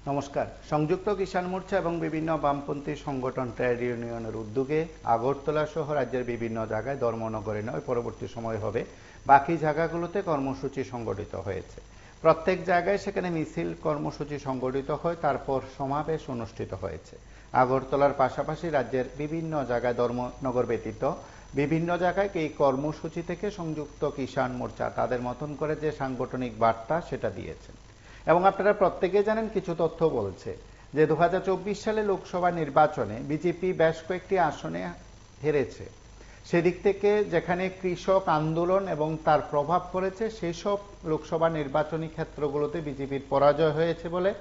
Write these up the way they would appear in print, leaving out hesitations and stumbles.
নমস্কার। সংযুক্ত কিষাণ মোর্চা এবং বিভিন্ন বামপন্থী সংগঠন ট্রেড ইউনিয়নের উদ্যোগে আগরতলা সহ রাজ্যের বিভিন্ন জায়গায় ধর্মনগরে নয়, পরবর্তী সময় হবে বাকি জায়গাগুলোতে কর্মসূচি সংগঠিত হয়েছে। প্রত্যেক জায়গায় সেখানে মিছিল কর্মসূচি সংগঠিত হয়, তারপর সমাবেশ অনুষ্ঠিত হয়েছে। আগরতলার পাশাপাশি রাজ্যের বিভিন্ন জায়গায় ধর্মনগর ব্যতীত বিভিন্ন জায়গায় এই কর্মসূচি থেকে সংযুক্ত কিষাণ মোর্চা তাদের মতন করে যে সাংগঠনিক বার্তা সেটা দিয়েছেন। এবং আপনারা প্রত্যেকে জানেন, কিছু তথ্য বলছে যে 2024 সালে লোকসভা নির্বাচনে বিজেপি বেশ কয়েকটি আসনে হেরেছে। সেদিক থেকে যেখানে কৃষক আন্দোলন এবং তার প্রভাব পড়েছে, সেই সব লোকসভা নির্বাচনী ক্ষেত্রগুলোতে বিজেপির পরাজয় হয়েছে বলে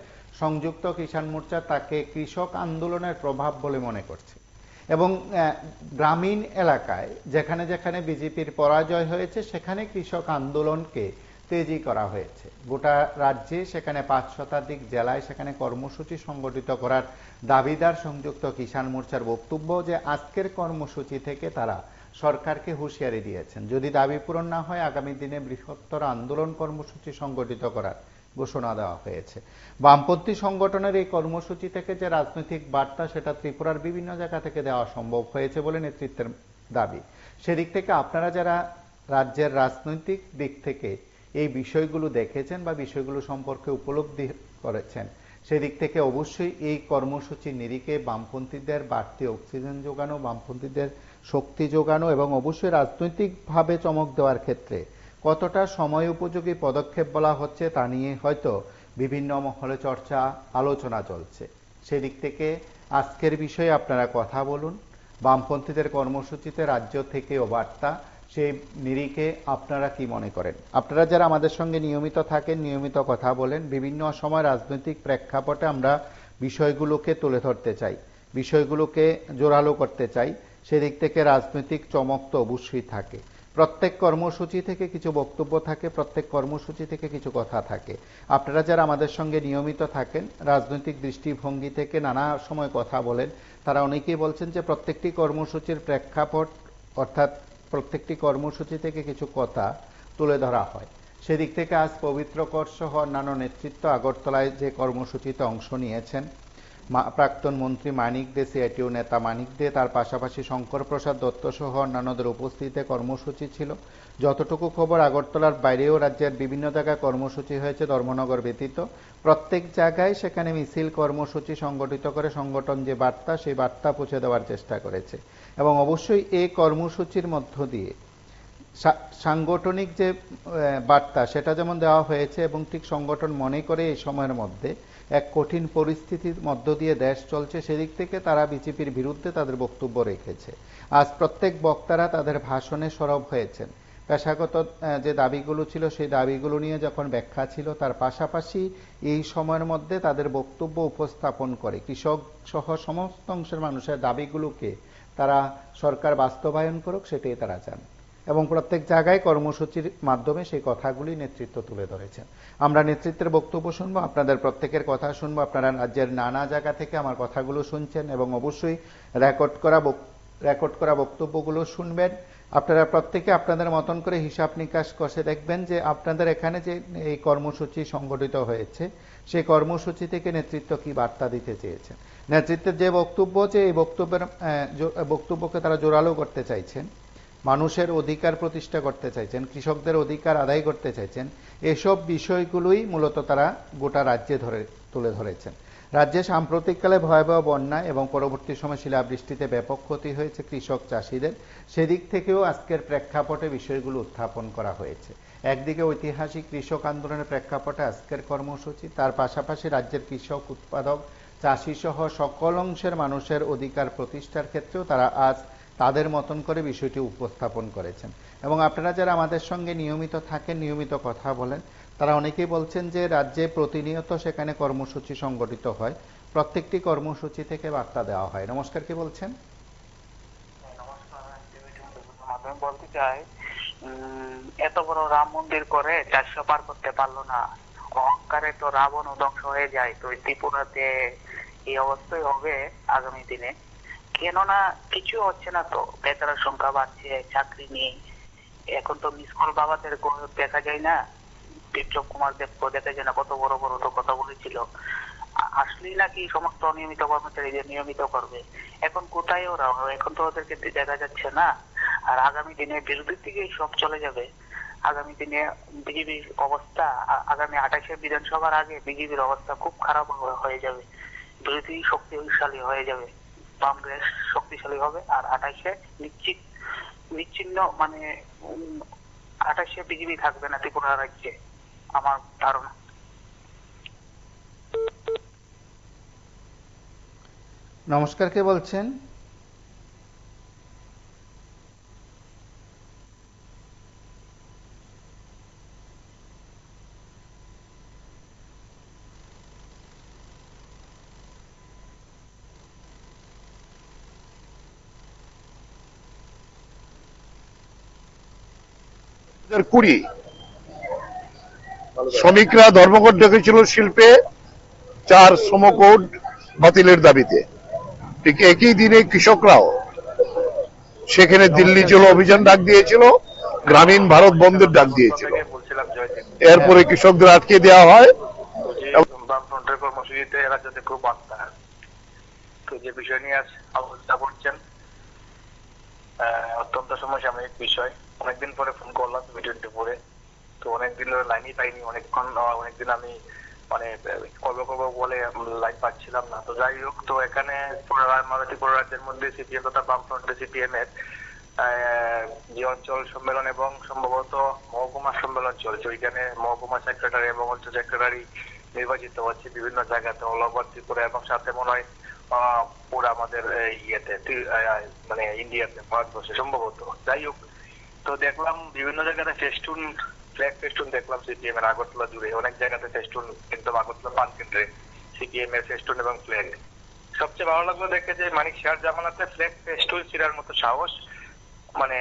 সংযুক্ত কিষাণ মোর্চা তাকে কৃষক আন্দোলনের প্রভাব বলে মনে করছে। এবং গ্রামীণ এলাকায় যেখানে যেখানে বিজেপির পরাজয় হয়েছে সেখানে কৃষক আন্দোলনকে তেজি করা হয়েছে। গোটা রাজ্যে সেখানে 5 শতাধিক জেলায় সেখানে কর্মসূচি সংগঠিত করার দাবিদার সংযুক্ত কিষাণ মোর্চার বক্তব্য যে আজকের কর্মসূচি থেকে তারা সরকারকে হুঁশিয়ারি দিয়েছেন, যদি দাবি পূরণ না হয় আগামী দিনে বৃহত্তর আন্দোলন কর্মসূচি সংগঠিত করার ঘোষণা দেওয়া হয়েছে। বামপন্থী সংগঠনের এই কর্মসূচি থেকে যে রাজনৈতিক বার্তা সেটা ত্রিপুরার বিভিন্ন জায়গা থেকে দেওয়া সম্ভব হয়েছে বলে নেতৃত্বের দাবি। সেদিক থেকে আপনারা যারা রাজ্যের রাজনৈতিক দিক থেকে এই বিষয়গুলো দেখেছেন বা বিষয়গুলো সম্পর্কে উপলব্ধি করেছেন, সেদিক থেকে অবশ্যই এই কর্মসূচির নিরিখে বামপন্থীদের বাড়তি অক্সিজেন যোগানো, বামপন্থীদের শক্তি যোগানো এবং অবশ্যই রাজনৈতিকভাবে চমক দেওয়ার ক্ষেত্রে কতটা সময় উপযোগী পদক্ষেপ বলা হচ্ছে তা নিয়ে হয়তো বিভিন্ন মহলে চর্চা আলোচনা চলছে। সেদিক থেকে আজকের বিষয়ে আপনারা কথা বলুন। বামপন্থীদের কর্মসূচিতে রাজ্য থেকেও বার্তা, সেই নিরিখে আপনারা কি মনে করেন? আপনারা যারা আমাদের সঙ্গে নিয়মিত থাকেন, নিয়মিত কথা বলেন, বিভিন্ন সময় রাজনৈতিক প্রেক্ষাপটে আমরা বিষয়গুলোকে তুলে ধরতে চাই, বিষয়গুলোকে জোরালো করতে চাই। সেদিক থেকে রাজনৈতিক চমক তো অবশ্যই থাকে। প্রত্যেক কর্মসূচি থেকে কিছু বক্তব্য থাকে, প্রত্যেক কর্মসূচি থেকে কিছু কথা থাকে। আপনারা যারা আমাদের সঙ্গে নিয়মিত থাকেন, রাজনৈতিক দৃষ্টিভঙ্গি থেকে নানা সময় কথা বলেন, তারা অনেকেই বলছেন যে প্রত্যেকটি কর্মসূচির প্রেক্ষাপট অর্থাৎ প্রত্যেকটি কর্মসূচি থেকে কিছু কথা তুলে ধরা হয়। সেদিক থেকে আজ পবিত্র কর সহ অন্যান্য নেতৃত্ব আগরতলায় যে কর্মসূচিতে অংশ নিয়েছেন, প্রাক্তন মন্ত্রী মানিক দে, সিআইটিউ নেতা মানিক দে, তার পাশাপাশি শঙ্কর প্রসাদ দত্ত সহ অন্যান্যদের উপস্থিতিতে কর্মসূচি ছিল। যতটুকু খবর, আগরতলার বাইরেও রাজ্যের বিভিন্ন জায়গায় কর্মসূচি হয়েছে ধর্মনগর ব্যতীত। প্রত্যেক জায়গায় সেখানে মিছিল কর্মসূচি সংগঠিত করে সংগঠন যে বার্তা, সেই বার্তা পৌঁছে দেওয়ার চেষ্টা করেছে। এবং অবশ্যই এই কর্মসূচির মধ্য দিয়ে সাংগঠনিক যে বার্তা সেটা যেমন দেওয়া হয়েছে এবং ঠিক সংগঠন মনে করে এই সময়ের মধ্যে এক কঠিন পরিস্থিতির মধ্য দিয়ে দেশ চলছে, সেদিক থেকে তারা বিজেপির বিরুদ্ধে তাদের বক্তব্য রেখেছে। আজ প্রত্যেক বক্তারা তাদের ভাষণে সরব হয়েছেন। পেশাগত যে দাবিগুলো ছিল সেই দাবিগুলো নিয়ে যখন ব্যাখ্যা ছিল, তার পাশাপাশি এই সময়ের মধ্যে তাদের বক্তব্য উপস্থাপন করে কৃষক সহ সমস্ত অংশের মানুষের দাবিগুলোকে তারা সরকার বাস্তবায়ন করুক, সেটাই তারা চান। এবং প্রত্যেক জায়গায় কর্মসূচির মাধ্যমে সেই কথাগুলি নেতৃত্ব তুলে ধরেছেন। আমরা নেতৃত্বের বক্তব্য শুনবো, আপনাদের প্রত্যেকের কথা শুনবো। আপনারা রাজ্যের নানা জায়গা থেকে আমার কথাগুলো শুনছেন এবং অবশ্যই রেকর্ড করা বক্তব্যগুলো শুনবেন। আপনারা প্রত্যেকে আপনাদের মতন করে হিসাব নিকাশ কষে দেখবেন যে আপনাদের এখানে যে এই কর্মসূচি সংগঠিত হয়েছে, সেই কর্মসূচি থেকে নেতৃত্ব কি বার্তা দিতে চেয়েছেন। নেতৃত্বের যে বক্তব্য, যে এই বক্তব্যকে তারা জোরালো করতে চাইছেন, মানুষের অধিকার প্রতিষ্ঠা করতে চাইছেন, কৃষকদের অধিকার আদায় করতে চাইছেন, এসব বিষয়গুলোই মূলত তারা গোটা রাজ্যে তুলে ধরেছেন। রাজ্যে সাম্প্রতিককালে ভয়াবহ বন্যা এবং পরবর্তী সময় শিলাবৃষ্টিতে ব্যাপক ক্ষতি হয়েছে কৃষক চাষিদের। সেদিক থেকেও আজকের প্রেক্ষাপটে বিষয়গুলো উত্থাপন করা হয়েছে। একদিকে ঐতিহাসিক কৃষক আন্দোলনের প্রেক্ষাপটে আজকের কর্মসূচি, তার পাশাপাশি রাজ্যের কৃষক, উৎপাদক, চাষি সহ সকল অংশের মানুষের অধিকার প্রতিষ্ঠার ক্ষেত্রেও তারা আজ তাদের মতন করে বিষয়টি উপস্থাপন করেছেন। এবং আপনারা যারা আমাদের সঙ্গে নিয়মিত থাকেন, নিয়মিত কথা বলেন, তারা অনেকেই বলছেন যে রাজ্যে প্রতিনিয়ত সেখানে কর্মসূচি সংগঠিত হয়, প্রত্যেকটি কর্মসূচি থেকে বার্তা দেওয়া হয়। নমস্কার, কি বলছেন? নমস্কার, বলতে চাই এত বড় রাম মন্দির করে 400 পার করতে পারলো না, অহংকারে তো রাবণ ধ্বংস হয়ে যায়। তো ত্রিপুরাতে এই অবস্থাই হবে আগামী দিনে, কেননা কিছু হচ্ছে না। তো বেকারের সংখ্যা বাড়ছে, চাকরি নেই। এখন তো মিসকল বাবাদের দেখা যায় না, বিপ্লব কুমার দেবকে দেখা যায় না, কত বড় বড় তো কথা বলেছিল। আসলেই নাকি সমস্ত অনিয়মিত কর্মচারীদের নিয়মিত করবে। এখন কোথায় ওরা? এখন তো ওদেরকে দেখা যাচ্ছে না। আর আগামী দিনে বিরোধীর দিকেই সব চলে যাবে। আগামী দিনে বিজেপির অবস্থা, আগামী 28-এ বিধানসভার আগে বিজেপির অবস্থা খুব খারাপ হয়ে যাবে। বিরোধী শক্তিশালী হয়ে যাবে, কংগ্রেস শক্তিশালী হবে। আর 28-এ নিশ্চিন্ন মানে 28-এ বিজেপি থাকবে না ত্রিপুরা রাজ্যে, আমার ধারণা। নমস্কার, কে বলছেন? শ্রমিকরা ধর্মঘট ডেকেছিল শিল্পে 4 শ্রমকোড বাতিলের দাবিতে। ঠিক একই দিনে কৃষকরাও সেখানে দিল্লি চলো অভিযান ডাক দিয়েছিল, গ্রামীণ ভারত বন্ধের ডাক দিয়েছিল। এরপরে কৃষকদের আটকে দেওয়া হয়। বামফ্রন্টের কর্মসূচিতে এরা যাতে খুব বার্তা, তো যে বিষয় নিয়ে আজ আলোচনা করছেন অত্যন্ত সমসাময়িক বিষয়। অনেকদিন পরে ফোন করলাম পরে, তো অনেকদিন ধরে লাইনই পাইনি। অনেকদিন আমি মানে করবো বলে লাইন পাচ্ছিলাম না। তো যাই হোক, তো এখানে ত্রিপুরা রাজ্যের মধ্যে সিপিএম তথা বামফ্রন্টে সিপিএম এর যে অঞ্চল সম্মেলন এবং সম্ভবত মহকুমা সম্মেলন চলছে, ওইখানে মহকুমা সেক্রেটারি এবং অঞ্চল সেক্রেটারি নির্বাচিত হচ্ছে বিভিন্ন জায়গাতে অল ওভার ত্রিপুরা, এবং সাথে মনে হয় পুরো আমাদের ইয়েতে মানে ইন্ডিয়াতে, ভারতবর্ষে সম্ভবত। যাই হোক, তো দেখলাম বিভিন্ন জায়গাতে ফেস্টুন, ফ্ল্যাগ ফেস্টুন দেখলাম সিপিএম এর আগরতলা জুড়ে অনেক জায়গাতে ফেস্টুন, একদম আগরতলা প্রাণ কেন্দ্রে সিপিএম এর ফেস্টুন এবং ফ্ল্যাগ। সবচেয়ে ভালো লাগলো দেখে যে মানিক শাহর জামানাতে ফ্ল্যাগ ফেস্টুন ছিঁড়ার মতো সাহস মানে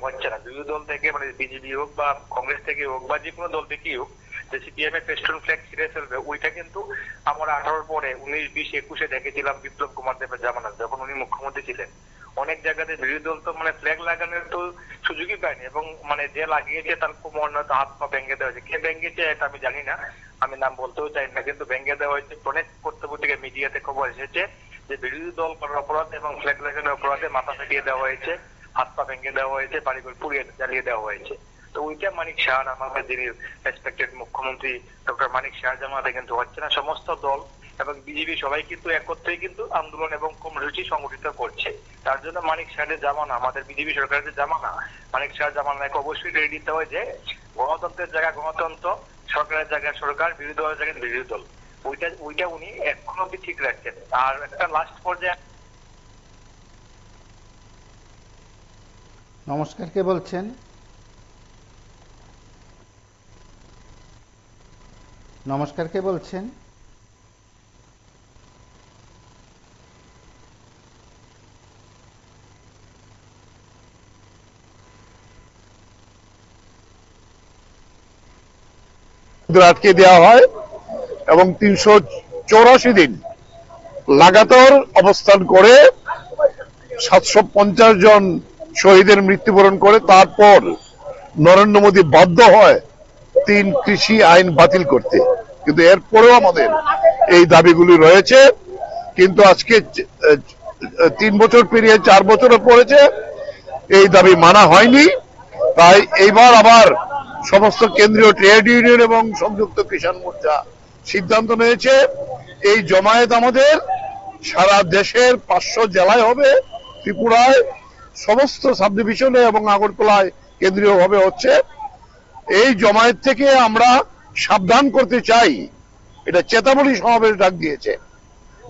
হচ্ছে না। দুই দল থেকে, মানে বিজেপি হোক বা কংগ্রেস থেকে হোক বা যে কোনো দল থেকেই হোক, যে সিপিএম এর ফেস্টুন ফ্ল্যাগ ছিঁড়ে ফেলবে, ওইটা কিন্তু আমরা 18 পরে 19, 20, 21-এ দেখেছিলাম বিপ্লব কুমার দেবের জামানাতে, যখন উনি মুখ্যমন্ত্রী ছিলেন। অনেক জায়গাতে বিরোধী দল তো মানে ফ্ল্যাগ লাগানোর তো সুযোগই পায়নি, এবং মানে যে লাগিয়েছে তার কোমর নয়তো হাত পা ভেঙে দেওয়া হয়েছে। কে ভেঙেছে এটা আমি জানি না, আমি নাম বলতেও চাই না, কিন্তু ভেঙে দেওয়া হয়েছে। অনেক কর্তব্যটিকে মিডিয়াতে খবর এসেছে যে বিরোধী দল করার অপরাধ এবং ফ্ল্যাগ লাগানোর অপরাধে মাথা ফেটিয়ে দেওয়া হয়েছে, হাত পা ভেঙে দেওয়া হয়েছে, বাড়িঘর পুড়িয়ে জ্বালিয়ে দেওয়া হয়েছে। তো ওইটা মানিক শাহ, আমাদের যিনি রেসপেক্টেড মুখ্যমন্ত্রী ডক্টর মানিক শাহ জামাতে কিন্তু হচ্ছে না। সমস্ত দল এবং বিজেপি সবাই কিন্তু একত্রেই কিন্তু আন্দোলন এবং কর্মসূচি সংগঠিত করছে। তার জন্য মানিক শাহের জামানা, আমাদের বিজেপি সরকারের যে জামানা, মানিক শাহ জামানাকে অবশ্যই রেডি দিতে হয় যে গণতন্ত্রের জায়গায় গণতন্ত্র, সরকারের জায়গায় সরকার, বিরোধী দলের জায়গায় বিরোধী দল। ওইটা উনি এখনো অব্দি ঠিক রাখছেন। আর একটা লাস্ট পর্যায়ে। নমস্কার, কে বলছেন? নমস্কার, কে বলছেন? আটকে দেওয়া হয় এবং 384 দিন লাগাতার অবস্থান করে 750 জন শহীদের মৃত্যুবরণ করে তারপর নরেন্দ্র মোদী বাধ্য হয় 3 কৃষি আইন বাতিল করতে। কিন্তু এরপরেও আমাদের এই দাবিগুলি রয়েছে। কিন্তু আজকে 3 বছর পেরিয়ে 4 বছরে পড়েছে, এই দাবি মানা হয়নি। তাই এইবার আবার সমস্ত কেন্দ্রীয় ট্রেড ইউনিয়ন এবং সংযুক্ত কিষাণ মোর্চা সিদ্ধান্ত নিয়েছে এই জমায়েত আমাদের সারা দেশের 500 জেলায় হবে, ত্রিপুরায় সমস্ত সাব ডিভিশনে এবং আগরতলায় কেন্দ্রীয়ভাবে হচ্ছে। এই জমায়েত থেকে আমরা সাবধান করতে চাই, এটা চেতাবনী সমাবেশ ডাক দিয়েছে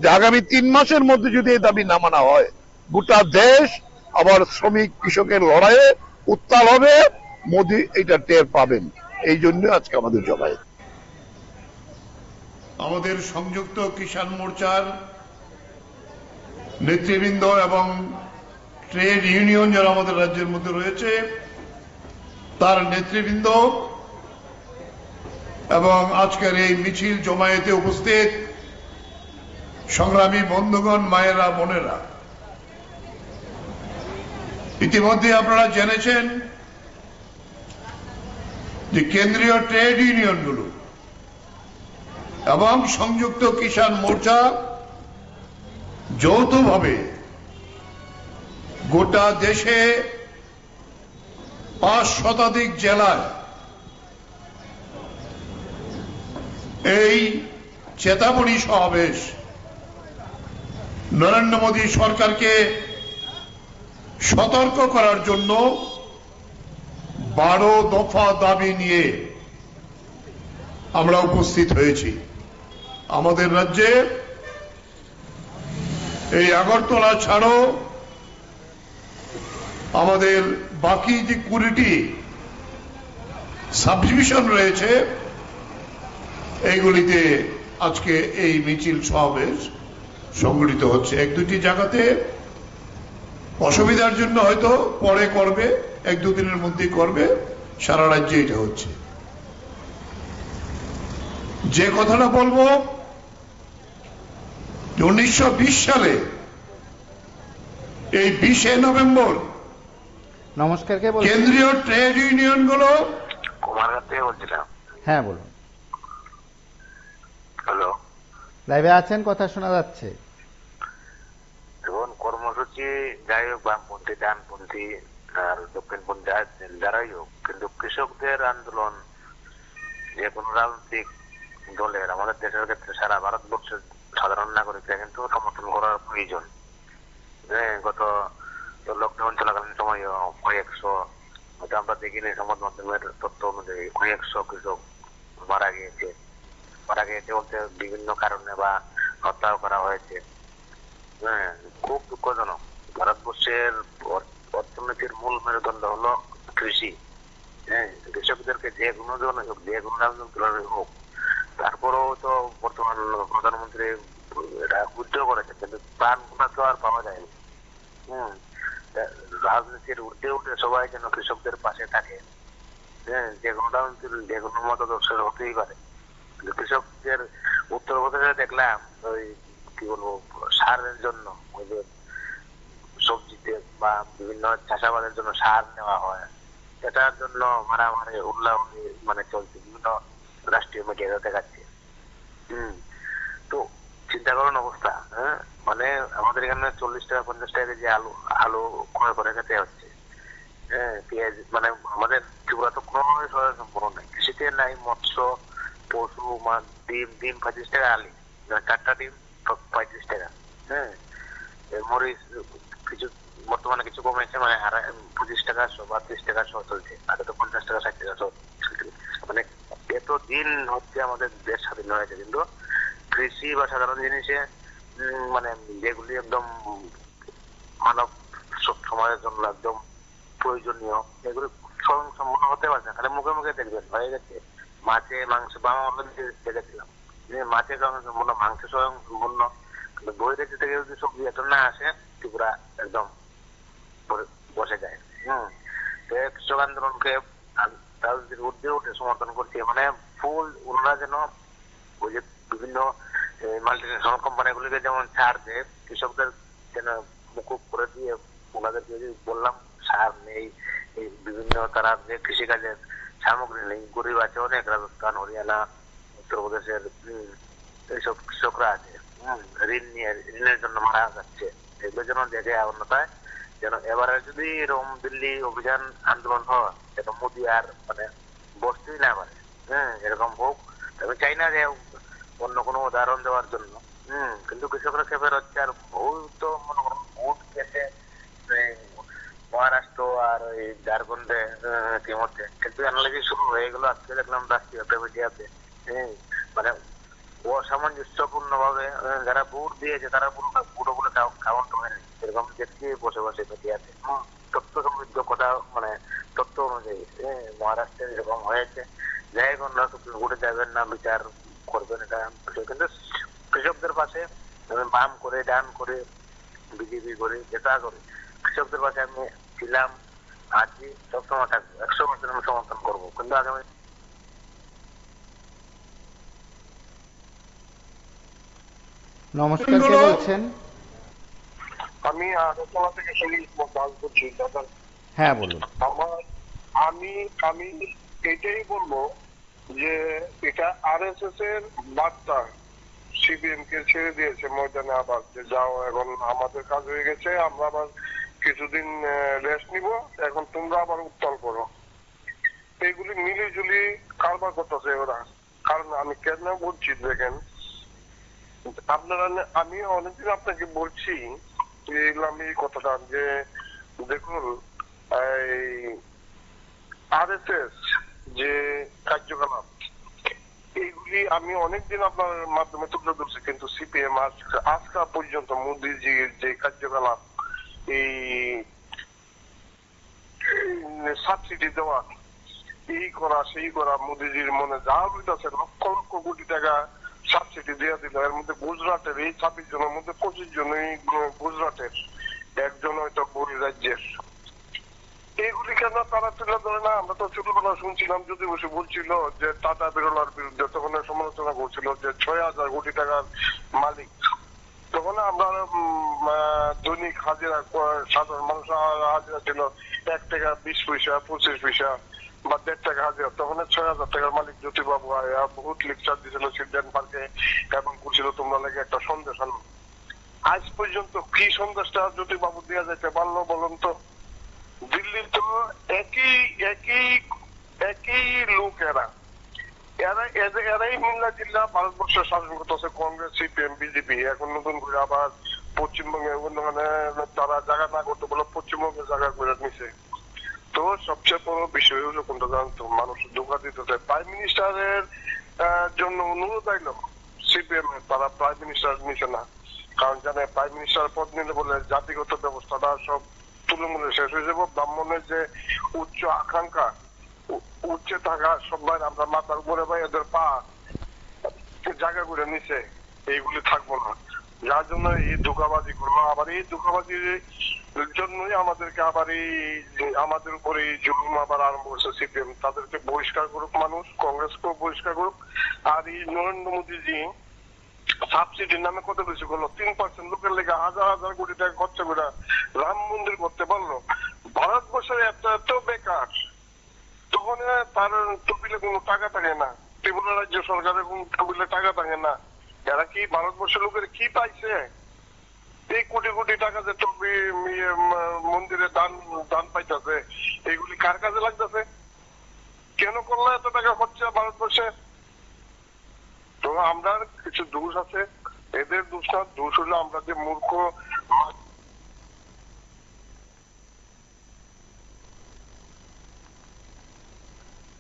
যে আগামী 3 মাসের মধ্যে যদি এই দাবি না মানা হয়, গোটা দেশ আবার শ্রমিক কৃষকের লড়াইয়ে উত্তাল হবে। মোদী এটা টের পাবেন, এই জন্য আজকে আমাদের জমায়েত। আমাদের সংযুক্ত কিষাণ মোর্চার নেতৃবৃন্দ এবং ট্রেড ইউনিয়ন যারা আমাদের রাজ্যের মধ্যে রয়েছে, তার নেতৃবৃন্দ এবং আজকের এই মিছিল জমায়েতে উপস্থিত সংগ্রামী বন্ধুগণ, মায়েরা, বোনেরা, ইতিমধ্যে আপনারা জেনেছেন যে কেন্দ্রীয় ট্রেড ইউনিয়নগুলো এবং সংযুক্ত কিষাণ মোর্চা যৌথভাবে গোটা দেশে 5 শতাধিক জেলায় এই চেতাবনী সমাবেশ নরেন্দ্র মোদী সরকারকে সতর্ক করার জন্য 12 দফা দাবি নিয়ে আমরা উপস্থিত হয়েছি। আমাদের রাজ্যে এই আগরতলা ছাড়াও আমাদের বাকি যে 20টি সাবডিভিশন রয়েছে এইগুলিতে আজকে এই মিছিল সমাবেশ সংগঠিত হচ্ছে। 1-2টি জায়গাতে অসুবিধার জন্য হয়তো পরে করবে, 1-2 দিনের মধ্যেই করবে, সারা রাজ্যে এটা হচ্ছে। যে কথাটা বলবো, 1920 সালে এই 20শে নভেম্বর নমস্কার, কে বলছেন? কেন্দ্রীয় ট্রেড ইউনিয়ন গুলো কুমারঘাট থেকে বলছিলাম। হ্যাঁ বলুন। হ্যালো, লাইভে আছেন, কথা শোনা যাচ্ছে। এবং কর্মসূচি যাই হোক, বামপন্থী, ডানপন্থী আর দক্ষিণপন্থী যারাই হোক, কিন্তু কৃষকদের আন্দোলন যে কোনো রাজনৈতিক দলের, আমাদের দেশের ক্ষেত্রে সারা ভারতবর্ষের সাধারণ নাগরিকরা কিন্তু সমর্থন করার প্রয়োজন। গত লকডাউন চলাকালীন সময় কয়েকশো, হয়তো আমরা দেখিনি সংবাদ মাধ্যমের তথ্য অনুযায়ী, কয়েকশো কৃষক মারা গিয়েছে বলতে বিভিন্ন কারণে বা হত্যাও করা হয়েছে। খুব দুঃখজনক। ভারতবর্ষের অর্থনীতির মূল মেরুদণ্ড হলো কৃষি। কৃষকদেরকে যে কোনো ধরনের হোক, যে কোনো রাজনৈতিক দলের হোক, তারপরেও তো বর্তমান প্রধানমন্ত্রী এটা উদ্যোগ করেছে, কিন্তু প্রাণগুলো তো আর পাওয়া যায়নি। রাজনীতির ঊর্ধ্বে উঠে সবাই যেন কৃষকদের পাশে থাকে। যে কোনো রাজনীতির যে কোনো মতাদর্শের হতেই পারে, কিন্তু কৃষকদের উত্তরপ্রদেশে দেখলাম ওই কি বলবো, সারের জন্য, ওই যে সবজিতে বা বিভিন্ন চাষাবাদের জন্য সার নেওয়া হয়, এটার জন্য মারামারি উল্লাহনি মানে চলছে, বিভিন্ন রাষ্ট্রীয় মিডিয়া দেখাচ্ছে। তো চিন্তা করেন অবস্থা। মানে আমাদের এখানে 40 টাকা 50 টাকা কেজি আলু ক্রয় করে খেতে হচ্ছে। পেঁয়াজ, মানে আমাদের ত্রিপুরা তো কোনোভাবে সহায় সম্পূর্ণ নাই, কৃষিতে নাই, মৎস্য, পশু, মাছ, ডিম 25 টাকা আলি, 4টা ডিম 35 টাকা। মরিচ কিছু বর্তমানে কিছু কমেছে, মানে 25 টাকা 32 টাকা চলছে, আগে তো 50 টাকা 60 টাকা চলছে। মানে এত দিন হচ্ছে আমাদের দেশ স্বাধীন হয়েছে, কিন্তু কৃষি বা সাধারণ জিনিসে মানে যেগুলি একদম মানব সমাজের জন্য একদম প্রয়োজনীয়, এগুলো স্বয়ংসম্পূর্ণ হতে পারছে না। খালি মুখে মুখে দেখবেন হয়ে গেছে। মাছে মাংস বা দেখেছিলাম মাছে স্বয়ংসম্পূর্ণ, মাংস স্বয়ংসম্পূর্ণ, কিন্তু বহিরাজ্য থেকে যদি সবজি এত না আসে, ত্রিপুরা একদম বসে যায়। কৃষক আন্দোলনকে রাজনীতির ঊর্ধ্বে উঠে সমর্থন করছে। মানে ফুল ওনারা যেন ওই যে বিভিন্ন মাল্টিনেশনাল কোম্পানিগুলিকে যেমন ছাড় দেয়, কৃষকদের যেন মুকুব করে দিয়ে ওনাদেরকে বললাম সার নেই, এই বিভিন্ন তারা যে কৃষিকাজের সামগ্রী নেই, গরিব আছে অনেক, রাজস্থান, হরিয়ানা, উত্তরপ্রদেশের এইসব কৃষকরা আছে, ঋণের জন্য মারা যাচ্ছে। এগুলো যেন দেখে অন্যথায় যেন এবারে যদি এরকম দিল্লি অভিযান আন্দোলন হয়, যেন মোদী আর মানে বসতেই না পারে। এরকম হোক। আমি চাই না যে অন্য কোনো উদাহরণ দেওয়ার জন্য, কিন্তু কৃষকরা খেপে হচ্ছে। আর ভুল তো মনে করুন ভোট কেটে মহারাষ্ট্র আর ওই ঝাড়খণ্ডে ইতিমধ্যে কিন্তু অ্যানালাইসিস শুরু হয়ে গেল। আজকে দেখলাম রাষ্ট্রীয় মিডিয়াতে মানে অসামঞ্জস্যপূর্ণ ভাবে যারা ভোট দিয়েছে তারা পুরোপুরি কাউন্ট হয়নি, এরকম দেখছি বসে বসে মিডিয়াতে। তথ্য সমৃদ্ধ কথা, মানে তথ্য অনুযায়ী মহারাষ্ট্রে এরকম হয়েছে। যাই হোক, সুপ্রিম কোর্টে যাবেন না, বিচার করবেন, এটা কিন্তু কৃষকদের পাশে বাম করে, ডান করে, বিজেপি করে, যেটা করে কৃষকদের পাশে আমি ছিলাম, আছি, সবসময় থাকবো, 100% আমি সমর্থন করবো। কিন্তু আগামী নমস্কার, কে বলছেন? আমি আগরতলা থেকে সলিল দাস বলছি দাদা। হ্যাঁ বলুন। আমি এটাই বলবো যে এটা আরএসএস এর বার্তা সিপিএম কে ছেড়ে দিয়েছে ময়দানে, আবার যে যাও এখন আমাদের কাজ হয়ে গেছে, আমরা আবার কিছুদিন রেস্ট নিব, এখন তোমরা আবার উত্তাল করো। এইগুলি মিলিজুলি কারবার করতেছে ওরা। কারণ আমি কেন বলছি দেখেন, আপনারা, আমি অনেকদিন আপনাকে বলছি এই কথাটা যে দেখুন এই আরএসএস যে কার্যকলাপ এইগুলি আমি অনেকদিন আপনার মাধ্যমে তুলে ধরছি, কিন্তু সিপিএম আজকা পর্যন্ত মোদিজির যে কার্যকলাপ, এই সাবসিডি দেওয়া, এই করা সেই করা, মোদিজির মনে যা হইতেছে লক্ষ লক্ষ কোটি টাকা সাবসিডি দেওয়া দিল। এর মধ্যে গুজরাটের এই 26 জনের মধ্যে 25 জনই গুজরাটের, একজন হয়তো বড়ি রাজ্যের। এইগুলি কেন তারা তুলে ধরে না? আমরা তো ছোটবেলা শুনছিলাম, যদি বসে বলছিল যে টাটা বিড়লার বিরুদ্ধে, তখন সমালোচনা করছিল যে 6,000 কোটি টাকার মালিক। তখন আমরা দৈনিক হাজিরা, সাধারণ মানুষ হাজিরা ছিল 1 টাকা 20 পয়সা 25 পয়সা বা 1.5 টাকা হাজিরা। তখন 6,000 টাকার মালিক জ্যোতিবাবু বহুত লেকচার দিয়েছিল চিলড্রেন পার্কে এবং বলছিল তোমরা লাগে একটা সন্দেশ আনো। আজ পর্যন্ত কি সন্দেশটা জ্যোতিবাবু দেওয়া যাইতে পারলো বলুন তো? দিল্লি তো একই লোক, এরাই মিল্লা জিল্লা ভারতবর্ষের শাসন করতেছে, কংগ্রেস সিপিএম বিজেপি। এখন নতুন করে আবার পশ্চিমবঙ্গে তারা জায়গা না করতে বলে পশ্চিমবঙ্গে জায়গা করে নিছে। তো সবচেয়ে বড় বিষয় হলো কোনটা জানতো, মানুষ ধোকা দিতেছে। প্রাইম মিনিস্টারের জন্য অনুরোধ আইলো সিপিএম এর, তারা প্রাইম মিনিস্টার নিছে না, কারণ জানে প্রাইম মিনিস্টার পদ নিলে বলে জাতিগত ব্যবস্থাটা সব তুলমূলে শেষ হয়ে যাবো। ব্রাহ্মণের যে উচ্চ আকাঙ্ক্ষা, উচ্চে থাকা সবাই আমরা মাথার উপরে ভাই এদের পা জায়গা করে নিছে, এইগুলি থাকবো না। যার জন্য এই ধোকাবাজি করলো, আবার এই ধোকাবাজির জন্যই আমাদেরকে আবার আমাদের উপরে এই জুলুম আবার আরম্ভ করছে সিপিএম। তাদেরকে বহিষ্কার করুক মানুষ, কংগ্রেসকেও বহিষ্কার করুক। আর এই নরেন্দ্র মোদীজি সাবসিডির নামে কত কিছু করলো, 3% লোকের লেগে হাজার হাজার কোটি টাকা খরচা করে রাম মন্দির করতে পারলো। ভারতবর্ষের এত বেকার, তখন তার তবিলে কোনো টাকা থাকে না, ত্রিপুরা রাজ্য সরকারের কোন তবিলে টাকা থাকে না। এরা কি ভারতবর্ষের লোকের কি পাইছে? এই কোটি কোটি টাকা যে মন্দিরে দান পাইতেছে, এইগুলি কার কাজে লাগতেছে? কেন করলো এত টাকা খরচা ভারতবর্ষে? তো আমরা কিছু দোষ আছে, এদের দোষ না, দোষ হলো আমরা যে মূর্খ।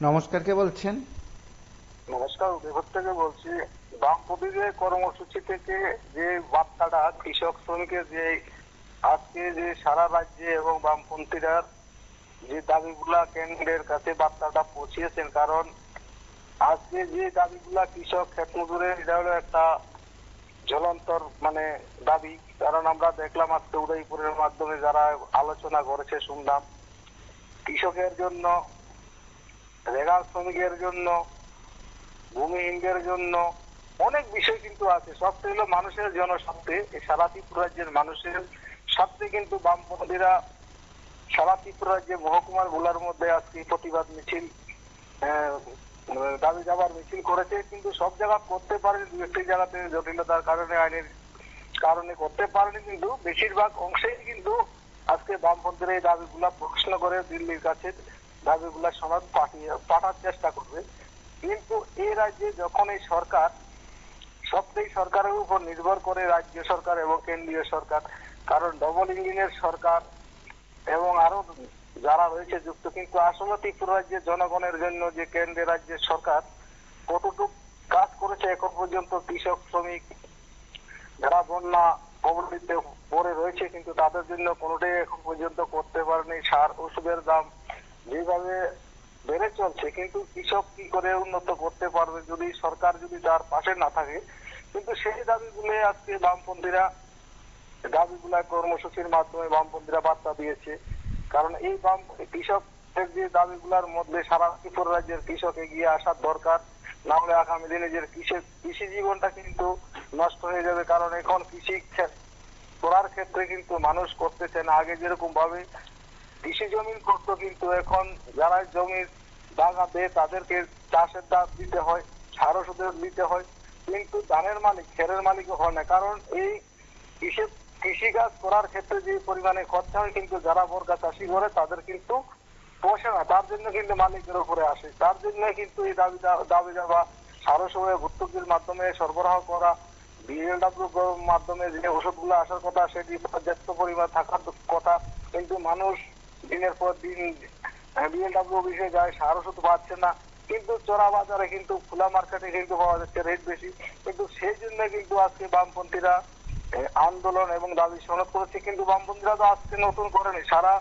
নমস্কার, কে বলছেন? নমস্কার, উদয়পুর থেকে বলছি। বামপন্থী যে কর্মসূচি থেকে যে বার্তাটা কৃষক শ্রমিকের, যে আজকে যে সারা রাজ্যে এবং বামপন্থীরা যে দাবিগুলা কেন্দ্রের কাছে বার্তাটা পৌঁছিয়েছেন, কারণ আজকে যে দাবিগুলা কৃষক ক্ষেত মজুরের, এটা হলো একটা জ্বলন্তর দাবি। কারণ আমরা দেখলাম আজকে উদয়পুরের মাধ্যমে যারা আলোচনা করেছে শুনলাম, কৃষকের জন্য, রেগার শ্রমিকের জন্য, ভূমিহীনদের জন্য অনেক বিষয় কিন্তু আছে। সবচেয়ে হলো মানুষের জনস্বার্থে, সারা ত্রিপুরা রাজ্যের মানুষের স্বার্থে কিন্তু বামপন্থীরা সারা ত্রিপুরা রাজ্যে মহকুমার গুলার মধ্যে আজকে প্রতিবাদ মিছিল, দাবি দাবার মিছিল করেছে। কিন্তু সব জায়গা করতে পারেনি, দু একটি জায়গাতে জটিলতার কারণে, আইনের কারণে করতে পারেনি। কিন্তু বেশিরভাগ অংশেই কিন্তু আজকে বামপন্থীরা এই দাবিগুলা প্রশ্ন করে দিল্লির কাছে দাবিগুলা সমাজ পাঠার চেষ্টা করবে। কিন্তু এই রাজ্যে যখন এই সরকার, সবটাই সরকারের উপর নির্ভর করে রাজ্য সরকার এবং কেন্দ্রীয় সরকার, কারণ ডবল ইঞ্জিনের সরকার এবং আরো যারা রয়েছে যুক্ত, কিন্তু আসলে ত্রিপুরা রাজ্যের জনগণের জন্য যে কেন্দ্রের রাজ্যের সরকার কতটুকু কাজ করেছে এখন পর্যন্ত, কৃষক শ্রমিক যারা বন্যা কবলিতে পড়ে রয়েছে, কিন্তু তাদের জন্য কোনোটাই এখন পর্যন্ত করতে পারেনি। সার ওষুধের দাম যেভাবে বেড়ে চলছে, কিন্তু কৃষক কি করে উন্নত করতে পারবে যদি সরকার যদি তার পাশে না থাকে? কিন্তু সেই দাবিগুলো আজকে বামপন্থীরা দাবিগুলা কর্মসূচির মাধ্যমে বামপন্থীরা বার্তা দিয়েছে। কারণ এই কৃষকের যে দাবিগুলার মধ্যে সারা ত্রিপুরা রাজ্যের কৃষক এগিয়ে আসার দরকার, না হলে আগামী দিনে যে কৃষি জীবনটা কিন্তু নষ্ট হয়ে যাবে। কারণ এখন কৃষি করার ক্ষেত্রে কিন্তু মানুষ করতেছে না আগে যেরকম ভাবে কৃষি জমি করতো, কিন্তু এখন যারা জমির দাগাবে, তাদেরকে চাষের দাম দিতে হয়, সার ওষুধের দিতে হয়, কিন্তু ধানের মালিক খেরের মালিকও হয় না। কারণ এই কৃষিকাজ করার ক্ষেত্রে যে পরিমাণে খরচা হয়, কিন্তু যারা বর্গা চাষি করে তাদের কিন্তু পোষে না, তার জন্য কিন্তু মালিকের উপরে আসে। তার জন্য কিন্তু এই দাবি দাবা সার ওষুধের ভর্তুকির মাধ্যমে সরবরাহ করা, বিএলডব্লিউ মাধ্যমে যে ওষুধগুলো আসার কথা সেটি পর্যাপ্ত পরিমাণ থাকার কথা, কিন্তু মানুষ দিনের পর দিন বিএলডব্লিউ অফিসে যায়, সার ওষুধ পাচ্ছে না। কিন্তু চোরা বাজারে কিন্তু খোলা মার্কেটে কিন্তু পাওয়া যাচ্ছে রেট বেশি। কিন্তু সেই জন্য কিন্তু আজকে বামপন্থীরা আন্দোলন এবং দাবি সনদ করেছে। কিন্তু বামপন্থীরা তো আজকে নতুন করেনি, সারা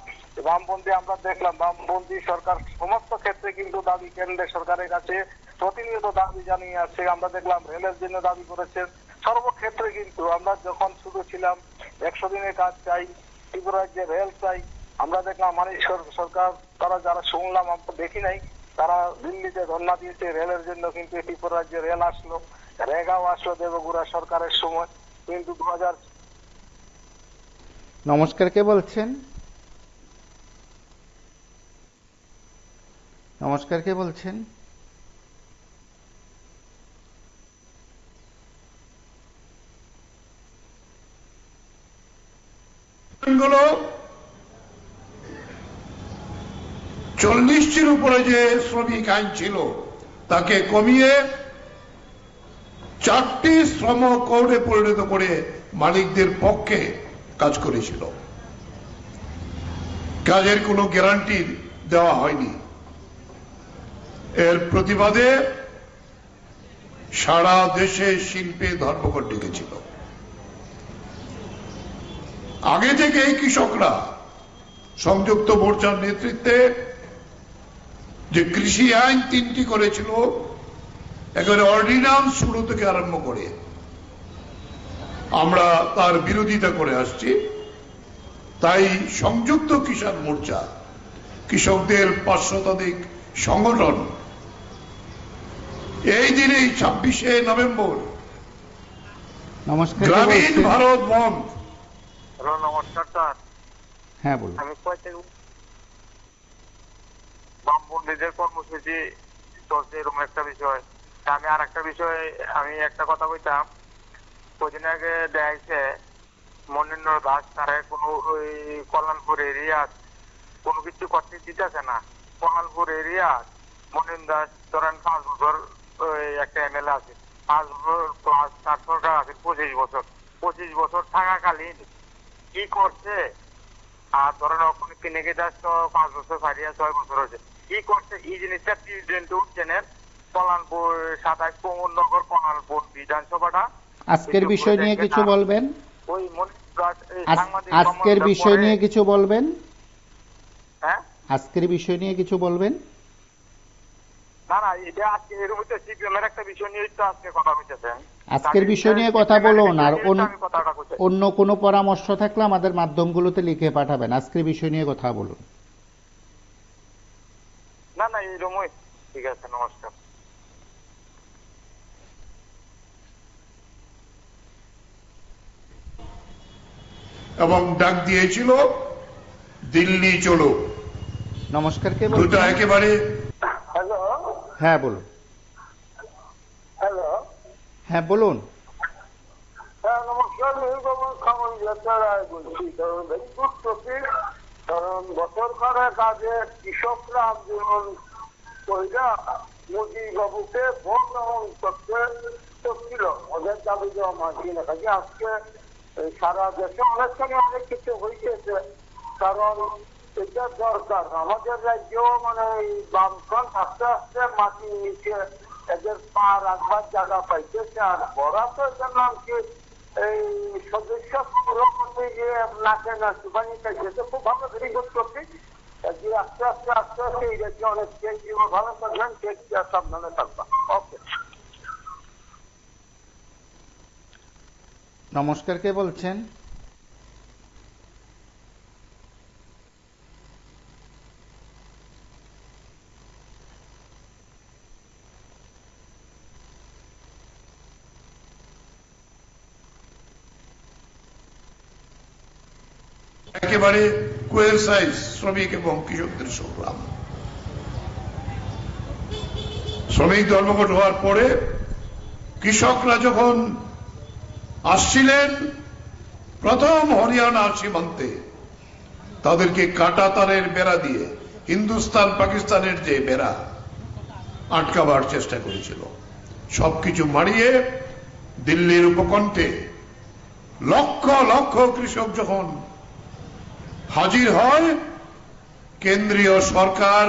বামপন্থী আমরা দেখলাম বামপন্থী সরকার সমস্ত ক্ষেত্রে কিন্তু দাবি কেন্দ্রের সরকারের কাছে প্রতিনিয়ত দাবি জানিয়ে আসছে। আমরা দেখলাম রেলের জন্য দাবি করেছেন, সর্বক্ষেত্রে কিন্তু আমরা যখন শুরু ছিলাম 100 দিনের কাজ চাই, ত্রিপুরা রাজ্যে রেল চাই, আমরা দেখলাম মানিক সরকার তারা যারা শুনলাম আমরা দেখি নাই, তারা দিল্লিতে ধর্ণা দিয়েছে রেলের জন্য, কিন্তু ত্রিপুরা রাজ্যে রেল আসলো, রেগাও আসলো দেবগুড়া সরকারের সময়। কিন্তু 2000 নমস্কার, কে বলছেন? নমস্কার, কে বলছেন? গুলো 40টির উপরে যে শ্রমিক আইন ছিল তাকে কমিয়ে 4টি শ্রম কোডে পরিণত করে মালিকদের পক্ষে কাজ করেছিল। কাজের কোনো গ্যারান্টি দেওয়া হয়নি। এর প্রতিবাদে সারা দেশে শিল্পে ধর্মঘট ডেকেছিল। আগে থেকে কৃষকরা সংযুক্ত মোর্চার নেতৃত্বে যে কৃষি আইন 3টি করেছিল, একেবারে অর্ডিন্যান্স শুরু থেকে আরম্ভ করে আমরা তার বিরোধিতা করে আসছি। তাই সংযুক্ত কিষাণ মোর্চা, কৃষকদের 5 শতাধিক সংগঠন এই দিনে 26শে নভেম্বর নমস্কার, গ্রামীণ ভারত বন্ধ। হ্যালো, নমস্কার স্যার। হ্যাঁ বলুন। আমি বামপন্থীদের কর্মসূচি চলছে এরকম একটা বিষয়। আমি আর একটা বিষয় আমি একটা কথা বলতাম। কদিন আগে দেখাইছে মনীন্দ্র দাস তারা কোনো ওই কল্যাণপুর এরিয়া কোনো কিছু করতে দিতেছে না। কল্যাণপুর এরিয়া মনীন্দ্র দাস ধরেন 5 বছর একটা এমএলএ আছে, 5 বছর প্লাস তার সরকার আছে 25 বছর থাকাকালীন কি করছে। আর ধরেন ওখানে কিনেকে দাস তো 5 বছর ছাড়িয়া 6 বছর হয়েছে, কি করছে এই জিনিসটা প্রেসিডেন্ট উঠছেন কল্যাণপুর 27 প্রমোদনগর কল্যাণপুর বিধানসভাটা। আজকের বিষয় নিয়ে কিছু বলবেন? ওই আজকের বিষয় নিয়ে কিছু বলবেন? হ্যাঁ, আজকের বিষয় নিয়ে কিছু বলবেন? না না, এটা আজকে এর মধ্যে সিপিএম এর একটা বিষয় নিয়ে তো আজকে কথা বলতেছেন। আজকের বিষয় নিয়ে কথা বলুন। আর অন্য কোনো পরামর্শ থাকলে আমাদের মাধ্যমগুলোতে লিখে পাঠাবেন। আজকের বিষয় নিয়ে কথা বলুন। না না, এরকমই ঠিক আছে। নমস্কার। এবং ডাক দিয়েছিল দিল্লি চলো। নমস্কার, কে দুটো বলছেন? একেবারে। হ্যালো। হ্যাঁ বলুন। হ্যালো। হ্যাঁ বলুন। হ্যাঁ নমস্কার, খামন রায় বলছি। কারণ বছর খানেক আগে কৃষকরা আন্দোলন কইরা মোদী বাবুকে ভোট গ্রহণ করতে করছিল, ওদের দাবি দেওয়া মানছি না। কাজে আজকে সারা দেশে অনেক সময় অনেক কিছু হয়েছে। কারণ এটা দরকার। আমাদের রাজ্যেও মানে বামফ্রন্ট আস্তে আস্তে মাটির নিচে এদের পা রাখবার জায়গা পাইতেছে। আর বড়া তো এটার নাম কি এই সদস্য পুরো করতে গিয়ে নাকে না সুবানি চাইছে, খুব ভালো ভেরি গুড করছি। আস্তে আস্তে আস্তে আস্তে এই রাজ্যে অনেক চেঞ্জ দিব। ভালো থাকবেন, সাবধানে থাকবা। ওকে। নমস্কার, কে বলছেন? একেবারে কোয়েল সাইজ শ্রমিক এবং কৃষকদের সংগ্রাম। শ্রমিক ধর্মঘট হওয়ার পরে কৃষকরা যখন আসছিলেন প্রথম হরিয়ানা সীমান্তে, তাদেরকে কাঁটা তারের বেড়া দিয়ে হিন্দুস্তান পাকিস্তানের যে বেড়া আটকাবার চেষ্টা করেছিল। সবকিছু মারিয়ে দিল্লির উপকণ্ঠে লক্ষ লক্ষ কৃষক যখন হাজির হয়, কেন্দ্রীয় সরকার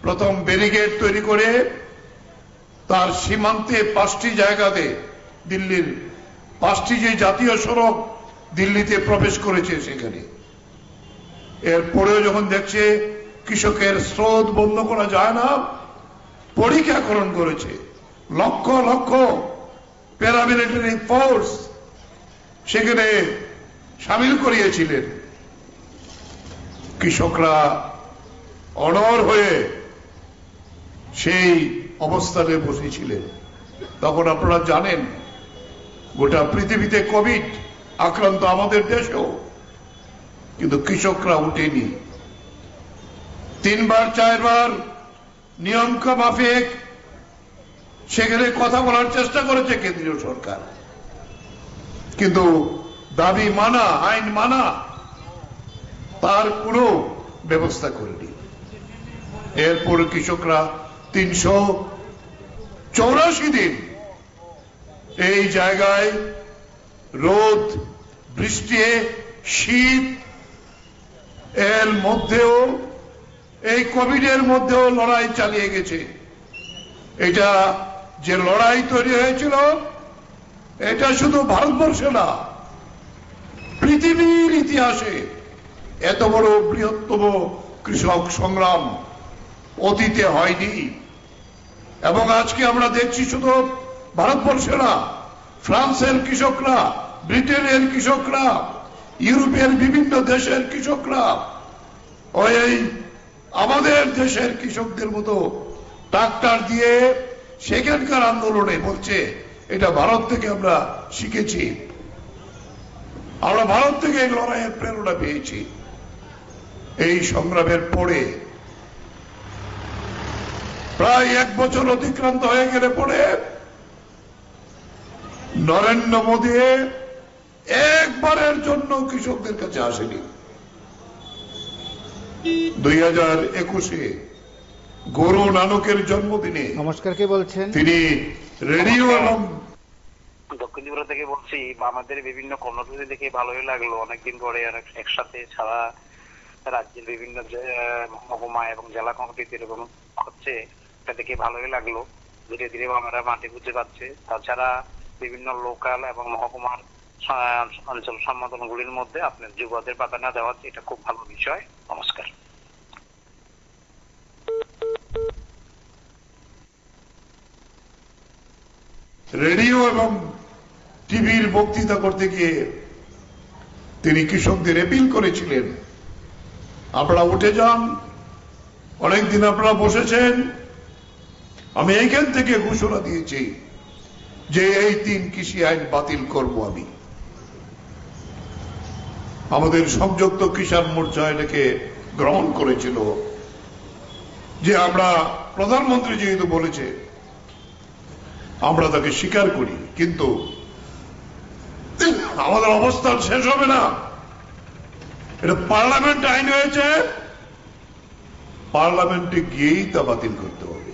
প্রথম ব্যারিকেড তৈরি করে তার সীমান্তে 5টি জায়গাতে, দিল্লির 5টি যে জাতীয় সড়ক দিল্লিতে প্রবেশ করেছে সেখানে, এরপরেও যখন দেখছে কৃষকের স্রোত বন্ধ করা যায় না, পরীক্ষাকরণ করেছে। লক্ষ লক্ষ প্যারামিলিটারি ফোর্স সেখানে সামিল করিয়েছিলেন। কৃষকরা অনড় হয়ে সেই অবস্থানে বসেছিলেন। তখন আপনারা জানেন গোটা পৃথিবীতে কোভিড আক্রান্ত, আমাদের দেশেও, কিন্তু কৃষকরা উঠেনি। 3বার 4বার নিয়ম মাফিক সেখানে কথা বলার চেষ্টা করেছে কেন্দ্রীয় সরকার, কিন্তু দাবি মানা, আইন মানা, তার কোনো ব্যবস্থা করেনি। এরপর কৃষকরা 384 দিন এই জায়গায় রোদ, বৃষ্টি, শীত এর মধ্যেও, এই কোভিডের মধ্যেও লড়াই চালিয়ে গেছে। এটা যে লড়াই তৈরি হয়েছিল, এটা শুধু ভারতবর্ষে না, পৃথিবীর ইতিহাসে এত বড় বৃহত্তম কৃষক সংগ্রাম অতীতে হয়নি। এবং আজকে আমরা দেখছি শুধু ভারতবর্ষে না, ফ্রান্সের কৃষকরা, ব্রিটেনের কৃষকরা, ইউরোপের বিভিন্ন দেশের কৃষকরা ওই আমাদের দেশের কৃষকদের মতো ট্রাক্টর দিয়ে সেখানকার আন্দোলনে বলছে এটা ভারত থেকে আমরা শিখেছি, আমরা ভারত থেকে এই লড়াইয়ের প্রেরণা পেয়েছি। এই সংগ্রামের পরে প্রায় 1 বছর অতিক্রান্ত হয়ে গেলে পরে নরেন্দ্র মোদী একবারের জন্য কৃষকদের কাছে আসেনি। 2021-এ গুরু নানকের জন্মদিনে, নমস্কার, কে বলছেন? তিনি রেডিও এবং দক্ষিণ ত্রিপুরা থেকে বলছি। আমাদের বিভিন্ন কর্মসূচি দেখে ভালোই লাগলো, অনেকদিন পরে একসাথে সারা রাজ্যের বিভিন্ন মহকুমা এবং জেলা কমিটিতে এরকম হচ্ছে, এটা দেখে ভালোই লাগলো। ধীরে ধীরে আমরা মাঠে বুঝতে পারছে। তাছাড়া বিভিন্ন লোকাল এবং মহকুমার অঞ্চল সম্মেলনগুলির মধ্যে আপনার যুবদের প্রাধান্য দেওয়া হচ্ছে, এটা খুব ভালো বিষয়। নমস্কার। রেডিও এবং টিভির বক্তৃতা করতে গিয়ে তিনি কৃষকদের অ্যাপিল করেছিলেন, আপনারা উঠে যান, অনেকদিন আপনারা বসেছেন, আমি এইখান থেকে ঘোষণা দিয়েছি যে এই 3 কৃষি আইন বাতিল করব আমি। আমাদের সংযুক্ত কিষাণ মোর্চা এটাকে গ্রহণ করেছিল, যে আমরা প্রধানমন্ত্রী যেহেতু বলেছে আমরা তাকে স্বীকার করি, কিন্তু আমাদের অবস্থান শেষ হবে না। এটা পার্লামেন্ট আইন হয়েছে, পার্লামেন্টে গিয়েই তা বাতিল করতে হবে।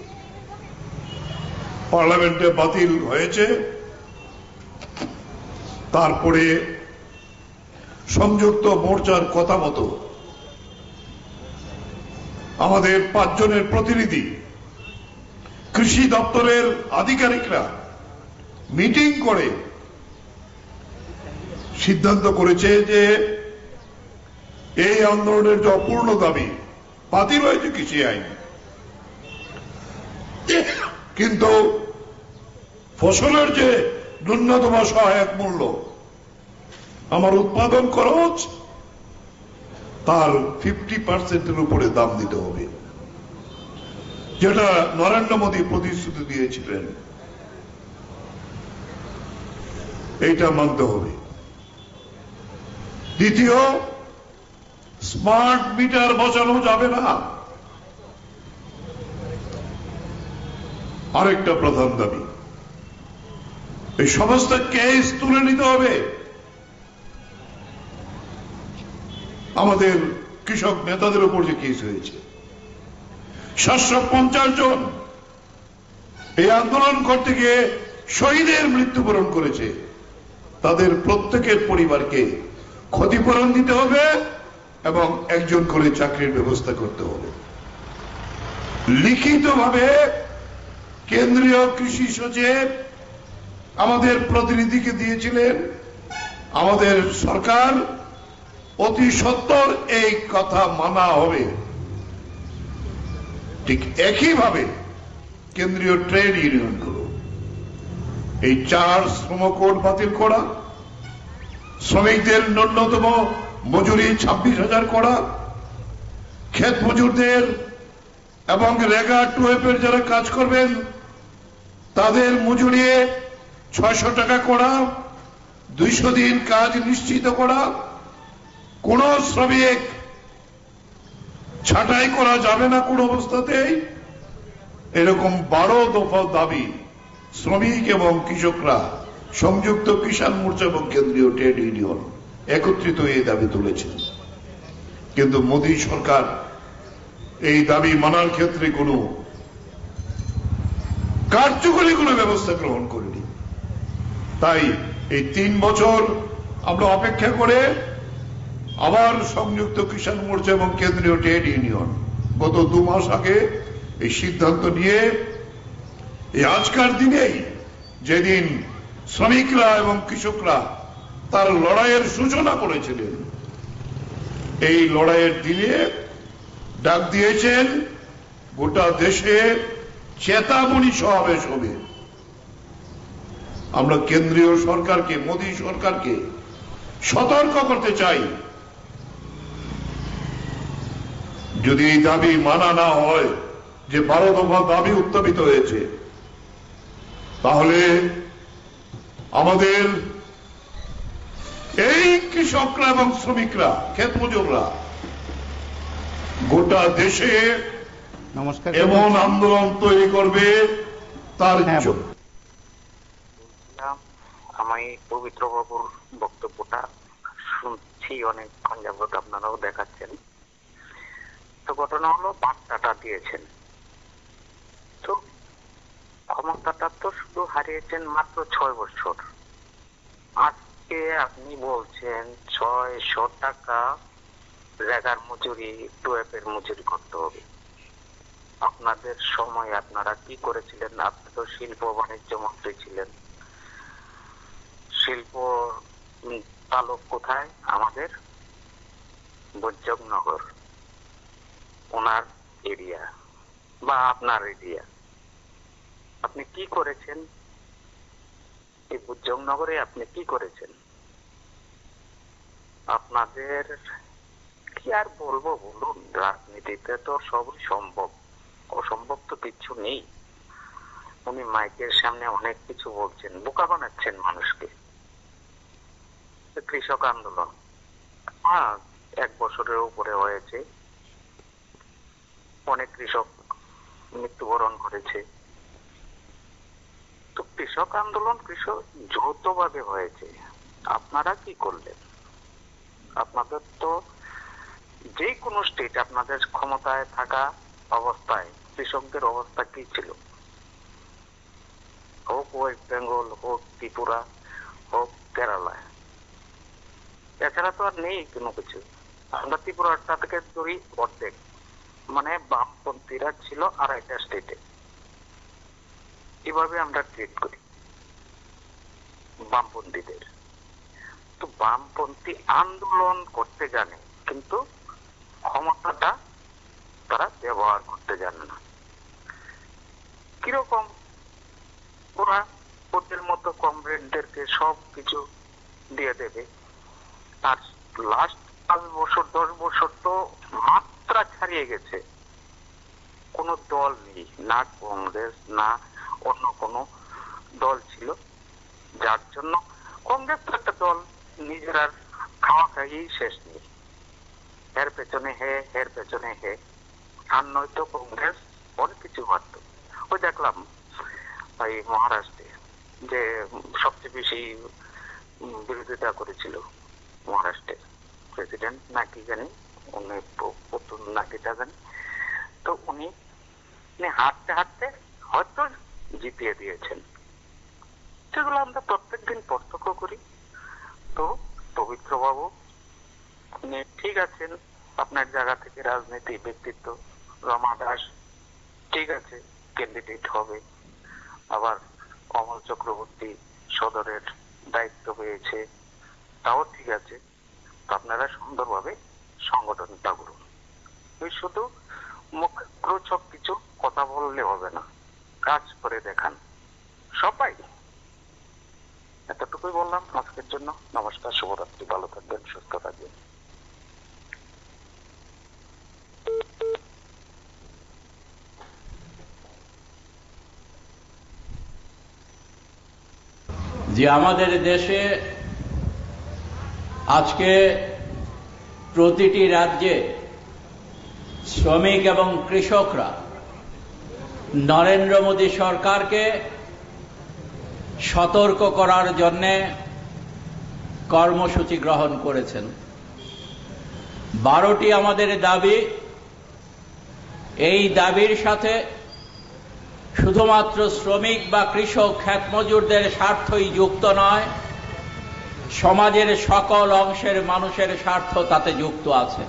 পার্লামেন্টে বাতিল হয়েছে, তারপরে সংযুক্ত মোর্চার কথা মতো আমাদের 5 জনের প্রতিনিধি, কৃষি দপ্তরের আধিকারিকরা মিটিং করে সিদ্ধান্ত করেছে যে এই আন্দোলনের যে অপূর্ণ দাবি, বাতিল হয়েছে কৃষি আইন, কিন্তু ফসলের যে ন্যূনতম সহায়ক মূল্য, আমার উৎপাদন খরচ তার 50% উপরে দাম দিতে হবে, যেটা নরেন্দ্র মোদী প্রতিশ্রুতি দিয়েছিলেন, এইটা মানতে হবে। দ্বিতীয়, স্মার্ট মিটার বসানো যাবে না। আরেকটা প্রধান দাবি, এই সমস্ত কেস তুলে নিতে হবে। আমাদের কৃষক নেতাদের উপর যে কেস হয়েছে, 750 জন এই আন্দোলন করতে গিয়ে শহীদের মৃত্যুবরণ করেছে, তাদের প্রত্যেকের পরিবারকে ক্ষতিপূরণ দিতে হবে এবং একজন করে চাকরির ব্যবস্থা করতে হবে। লিখিতভাবে কেন্দ্রীয় কৃষি সচিব আমাদের প্রতিনিধিকে দিয়েছিলেন। আমাদের সরকার অতি সত্বর এই কথা মানা হবে। ঠিক একইভাবে কেন্দ্রীয় ট্রেড ইউনিয়নগুলো এই 4 শ্রম কোড বাতিল করা, শ্রমিকদের ন্যূনতম মজুরি 26,000 করা, ক্ষেত মজুরদের এবং রেগা 2F যারা কাজ করবেন তাদের মজুরি 600 টাকা করা, 200 দিন কাজ নিশ্চিত করা, কোন শ্রমিক ছাঁটাই করা যাবে না কোন অবস্থাতেই। এরকম 12 দফা দাবি শ্রমিক এবং কৃষকরা, সংযুক্ত কিষাণ মোর্চা এবং কেন্দ্রীয় ট্রেড ইউনিয়ন একত্রিত এই দাবি তুলেছেন। কিন্তু মোদী সরকার এই দাবি মানার ক্ষেত্রে কোন কার্যকরী কোন ব্যবস্থা গ্রহণ করেনি। তাই এই 3 বছর আমরা অপেক্ষা করে আবার সংযুক্ত কিষাণ মোর্চা এবং কেন্দ্রীয় ট্রেড ইউনিয়ন গত 2 মাস আগে এই সিদ্ধান্ত নিয়ে এই আজকের দিনেই, যেদিন শ্রমিকরা এবং কৃষকরা তার লড়াইয়ের সূচনা করেছিলেন, এই লড়াইয়ের দিনে ডাক দিয়েছেন গোটা দেশে চেতাবনী সমাবেশ হবে। আমরা কেন্দ্রীয় সরকারকে, মোদী সরকারকে সতর্ক করতে চাই, যদি এই দাবি মানা না হয়, যে 12 দফা দাবি উত্থাপিত হয়েছে, তাহলে আমাদের এই কৃষকরা এবং শ্রমিকরা, ক্ষেত মজুররা গোটা দেশে নমস্কার এমন আন্দোলন তৈরি করবে তার আমি পবিত্র বাবুর বক্তব্যটা শুনছি অনেকক্ষণ যাবত, আপনারাও দেখাচ্ছেন। তো ঘটনা হলো, বার্তাটা দিয়েছেন, তো ক্ষমতাটা তো শুধু হারিয়েছেন মাত্র 6 বছর। আজকে আপনি বলছেন 600 টাকা জায়গার মজুরি, 2F মজুরি করতে হবে। আপনাদের সময় আপনারা কি করেছিলেন? আপনি তো শিল্প বাণিজ্য মন্ত্রী ছিলেন। শিল্প তালুক কোথায়? আমাদের বৈজকনগর, ওনার এরিয়া বা আপনার এরিয়া। আপনি কি করেছেন এই বৈজকনগরে? আপনি কি করেছেন? আপনাদের কি আর বলবো বলুন, রাজনীতিতে তো সবই সম্ভব, অসম্ভব তো কিছু নেই। উনি মাইকের সামনে অনেক কিছু বলছেন, বোকা বানাচ্ছেন মানুষকে। কৃষক আন্দোলন 1 বছরের উপরে হয়েছে, অনেক কৃষক মৃত্যুবরণ করেছে। তো কৃষক আন্দোলন কৃষক যৌথভাবে হয়েছে। আপনারা কি করলেন? আপনাদের তো যে কোনো স্টেট, আপনাদের ক্ষমতায় থাকা অবস্থায় কৃষকদের অবস্থা কি ছিল? হোক ওয়েস্ট বেঙ্গল, হোক ত্রিপুরা, হোক কেরালা, এছাড়া তো আর নেই কোনো কিছু। আমরা ত্রিপুরাটা থেকে ধরি অর্ধেক, মানে বামপন্থীরা ছিল 2টা স্টেটে। এভাবে আমরা ট্রিট করি বামপন্থীদের। তো বামপন্থী আন্দোলন করতে জানে, কিন্তু ক্ষমতাটা তারা ব্যবহার করতে জানে না। কিরকম? ওরা ওদের মতো কমরেডদেরকে সব কিছু দিয়ে দেবে। আর লাস্ট 5 বছর 10 বছর তো মাত্রা ছাড়িয়ে গেছে। কোন দল নেই, না কংগ্রেস না অন্য কোন দল ছিল, যার জন্য কংগ্রেস তো একটা দল, নিজের আর খাওয়া খাইয়েই শেষ নেই। এর পেছনে এর পেছনে আর নয়তো কংগ্রেস অনেক কিছু পারত। ওই দেখলাম এই মহারাষ্ট্রে যে সবচেয়ে বেশি বিরোধিতা করেছিল মহারাষ্ট্রের প্রেসিডেন্ট নাকি জানি, উনি প্রথম নাকিটা জানি, তো উনি হাঁটতে হাঁটতে হয়তো জিতিয়ে দিয়েছেন। সেগুলো আমরা প্রত্যেকদিন প্রত্যক্ষ করি। তো পবিত্র বাবু আপনি ঠিক আছেন, আপনার জায়গা থেকে রাজনীতি ব্যক্তিত্ব, রমা দাস ঠিক আছে ক্যান্ডিডেট হবে, আবার কমল চক্রবর্তী সদরের দায়িত্ব পেয়েছে, তাও ঠিক আছে। আপনারা সুন্দরভাবে সংগঠনটা করুন। ওই শুধু মুখরোচক কিছু কথা বললে হবে না, কাজ করে দেখান সবাই। এতটুকুই বললাম আজকের জন্য। নমস্কার, শুভরাত্রি, ভালো থাকবেন, সুস্থ থাকবেন। যে আমাদের দেশে আজকে প্রতিটি রাজ্যে শ্রমিক এবং কৃষকরা নরেন্দ্র মোদী সরকারকে সতর্ক করার জন্যে কর্মসূচি গ্রহণ করেছেন। 12টি আমাদের দাবি। এই দাবির সাথে শুধুমাত্র শ্রমিক বা কৃষক ক্ষেতমজুরদের স্বার্থই যুক্ত নয়, সমাজের সকল অংশের মানুষের স্বার্থ তাতে যুক্ত আছে।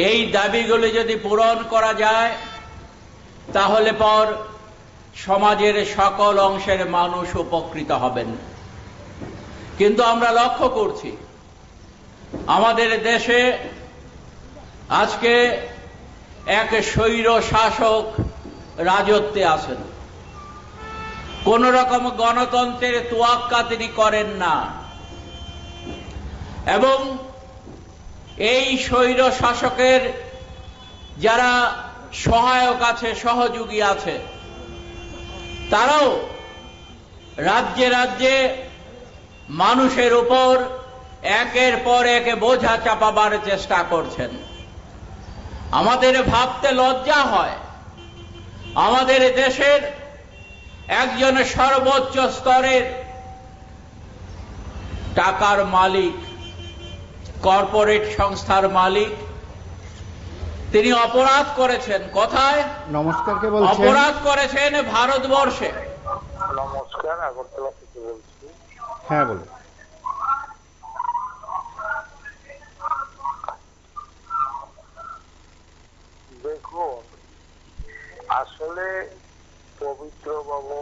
এই দাবিগুলি যদি পূরণ করা যায় তাহলে পর সমাজের সকল অংশের মানুষ উপকৃত হবেন। কিন্তু আমরা লক্ষ্য করছি আমাদের দেশে আজকে এক স্বৈর শাসক রাজত্বে আছেন। কোন রকম গণতন্ত্রের তোয়াক্কা তিনি করেন না, এবং এই স্বৈর শাসকের যারা সহায়ক আছে, সহযোগী আছে, তারাও রাজ্যে রাজ্যে মানুষের উপর একের পর এক বোঝা চাপাবার চেষ্টা করছেন। আমাদের ভাবতে লজ্জা হয়, আমাদের দেশের একজন সর্বোচ্চ স্তরের টাকার মালিক, কর্পোরেট সংস্থার মালিক, তিনি অপরাধ করেছেন। কোথায়? নমস্কার, কে বলছেন? অপরাধ করেছেন ভারতবর্ষে। নমস্কার, আগরতলা থেকে বলছি। হ্যাঁ বলুন। দেখুন, আসলে পবিত্র বাবু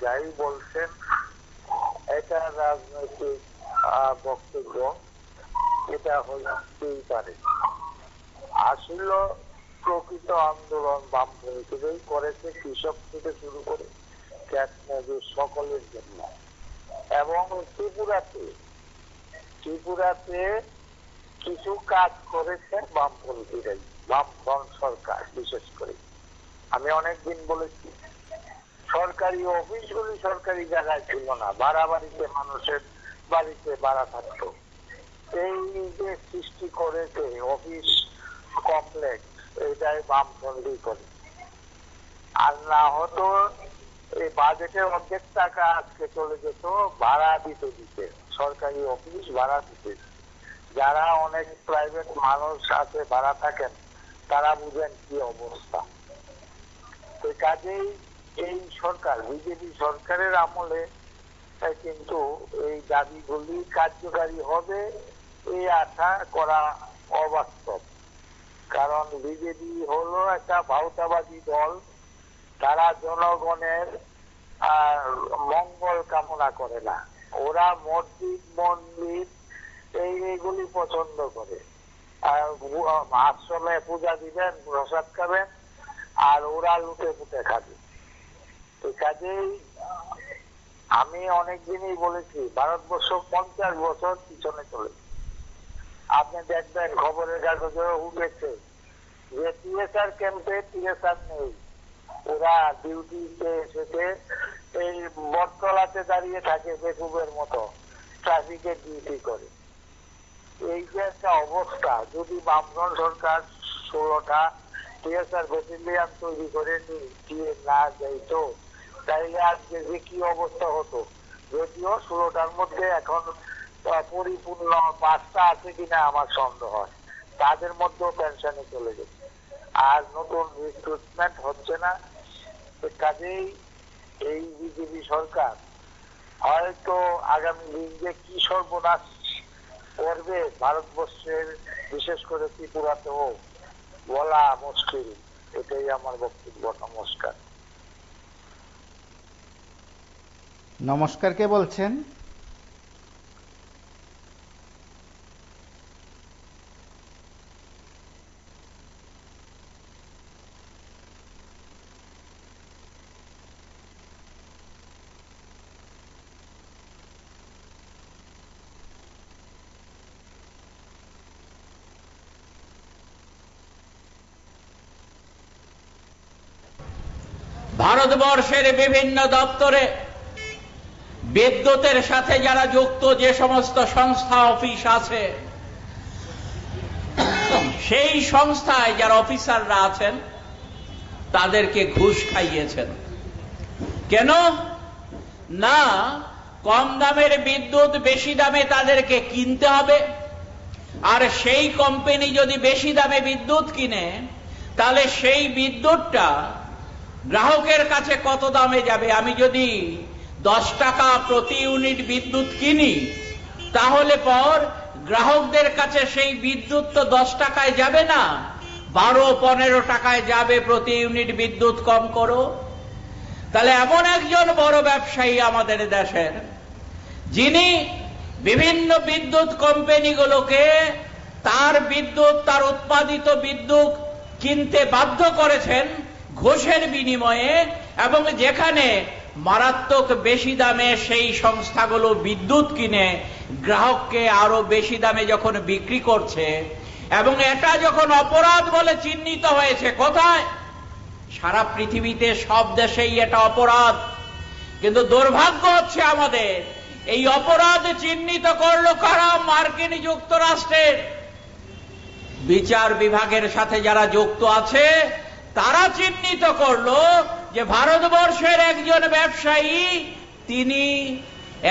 যাই বলছেন এটা রাজনৈতিক বক্তব্য, এটা হতেই পারে। আসলে প্রকৃত আন্দোলন বামপন্থীরাই করেছে, কৃষক থেকে শুরু করে খ্যাত মজুর সকলের জন্য। এবং ত্রিপুরাতে কিছু কাজ করেছে বামপন্থীরাই, বামফ্রন্ট সরকার বিশেষ করে। আমি অনেকদিন বলেছি সরকারি অফিসগুলি সরকারি জায়গায় ছিল না, ভাড়া বাড়িতে, মানুষের বাড়িতে ভাড়া থাকতো। এই যে সৃষ্টি করেছে অফিস কমপ্লেক্স, এটাই বামপন্থী করে। আর না হতো এই বাজেটের অর্ধেক টাকা আজকে চলে যেত ভাড়া দিতে, সরকারি অফিস ভাড়া দিতে। যারা অনেক প্রাইভেট মানুষ আছে ভাড়া থাকেন, তারা বুঝেন কি অবস্থা। তো কাজেই এই সরকার, বিজেপি সরকারের আমলে কিন্তু এই দাবিগুলি কার্যকারী হবে এই আশা করা অবাস্তব। কারণ বিজেপি হলো একটা ভাউতাবাদী দল, তারা জনগণের মঙ্গল কামনা করে না। ওরা মসজিদ মন্দির এইগুলি পছন্দ করে। আশ্রমে পূজা দিবেন, প্রসাদ খাবেন, আর ওরা লুটে পুটে খাবে। কাজেই আমি অনেকদিনই বলেছি ভারতবর্ষ 50 বছর পিছনে চলেছে। আপনি দেখবেন খবরের কাগজে উঠেছে যে টিএসআর ক্যাম্পে টিএসআর নেই, ওরা ডিউটিতে এসেছে এই বটতলাতে দাঁড়িয়ে থাকে বেকুবের মতো, ট্রাফিকের ডিউটি করে। এই যে একটা অবস্থা, যদি বামফ্রন্ট সরকার 16টা টিএসআর ব্যাটালিয়ান তৈরি করে দিয়ে না যাইতো তাইলে আজকে যে কি অবস্থা হতো। যদিও 16টার মধ্যে এখন পরিপূর্ণ 5টা আছে কিনা আমার সন্দেহ হয়, তাদের মধ্যেও পেনশনে চলে গেছে, আর নতুন রিক্রুটমেন্ট হচ্ছে না। কাজেই এই বিজেপি সরকার হয়তো আগামী দিন যে কি সর্বনাশ করবে ভারতবর্ষের, বিশেষ করে ত্রিপুরাতেও বলা মুশকিল। এটাই আমার বক্তব্য। নমস্কার। নমস্কার, কে বলছেন? ভারতবর্ষের বিভিন্ন দপ্তরে বিদ্যুতের সাথে যারা যুক্ত যে সমস্ত সংস্থা অফিস আছে, সেই সংস্থায় যারা অফিসাররা আছেন তাদেরকে ঘুষ খাইয়েছেন। কেন না? কম দামের বিদ্যুৎ বেশি দামে তাদেরকে কিনতে হবে, আর সেই কোম্পানি যদি বেশি দামে বিদ্যুৎ কিনে তাহলে সেই বিদ্যুৎটা গ্রাহকের কাছে কত দামে যাবে? আমি যদি 10 টাকা প্রতি ইউনিট বিদ্যুৎ কিনি তাহলে পর গ্রাহকদের কাছে সেই বিদ্যুৎ তো 10 টাকায় যাবে না, 12-15 টাকায় যাবে প্রতি ইউনিট বিদ্যুৎ কম করো। তাহলে এমন একজন বড় ব্যবসায়ী আমাদের দেশের, যিনি বিভিন্ন বিদ্যুৎ কোম্পানিগুলোকে তার বিদ্যুৎ, তার উৎপাদিত বিদ্যুৎ কিনতে বাধ্য করেছেন ঘুষের বিনিময়ে, এবং যেখানে মারাত্মক বেশি দামে সেই সংস্থাগুলো বিদ্যুৎ কিনে গ্রাহককে আরো বেশি দামে যখন বিক্রি করছে, এবং এটা যখন অপরাধ বলে চিহ্নিত হয়েছে, কোথায়? সারা পৃথিবীতে সব দেশেই এটা অপরাধ। কিন্তু দুর্ভাগ্য হচ্ছে আমাদের এই অপরাধ চিহ্নিত করলো কারা? মার্কিন যুক্তরাষ্ট্রের বিচার বিভাগের সাথে যারা যুক্ত আছে তারা চিহ্নিত করলো যে ভারতবর্ষের একজন ব্যবসায়ী তিনি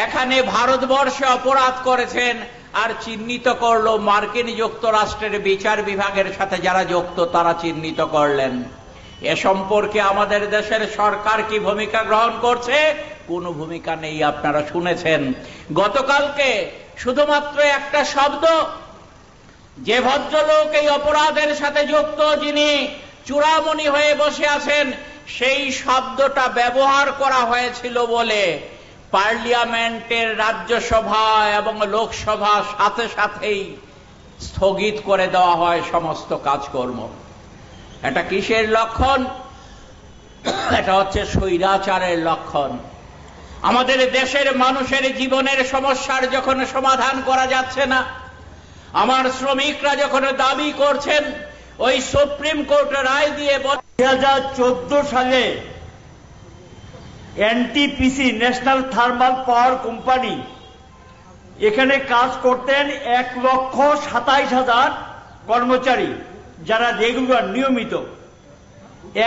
এখানে ভারতবর্ষে অপরাধ করেছেন, আর চিহ্নিত করলো মার্কিন যুক্তরাষ্ট্রের বিচার বিভাগের সাথে যারা যুক্ত তারা চিহ্নিত করলেন। এ সম্পর্কে আমাদের দেশের সরকার কি ভূমিকা গ্রহণ করছে? কোনো ভূমিকা নেই। আপনারা শুনেছেন গতকালকে শুধুমাত্র একটা শব্দ, যে ভদ্রলোক এই অপরাধের সাথে যুক্ত, যিনি চূড়ামণি হয়ে বসে আছেন, সেই শব্দটা ব্যবহার করা হয়েছিল বলে পার্লামেন্টের রাজ্যসভা এবং লোকসভা সাথে সাথেই স্থগিত করে দেওয়া হয় সমস্ত কাজকর্ম। এটা কিসের লক্ষণ? এটা হচ্ছে স্বৈরাচারের লক্ষণ। আমাদের দেশের মানুষের জীবনের সমস্যার যখন সমাধান করা যাচ্ছে না, আমার শ্রমিকরা যখন দাবি করছেন ওই সুপ্রিম কোর্ট রায় দিয়ে 2014 সালে NTPC national thermal power company এখানে কাজ করতেন 1,27,000 কর্মচারী যারা রেগুলার নিয়মিত।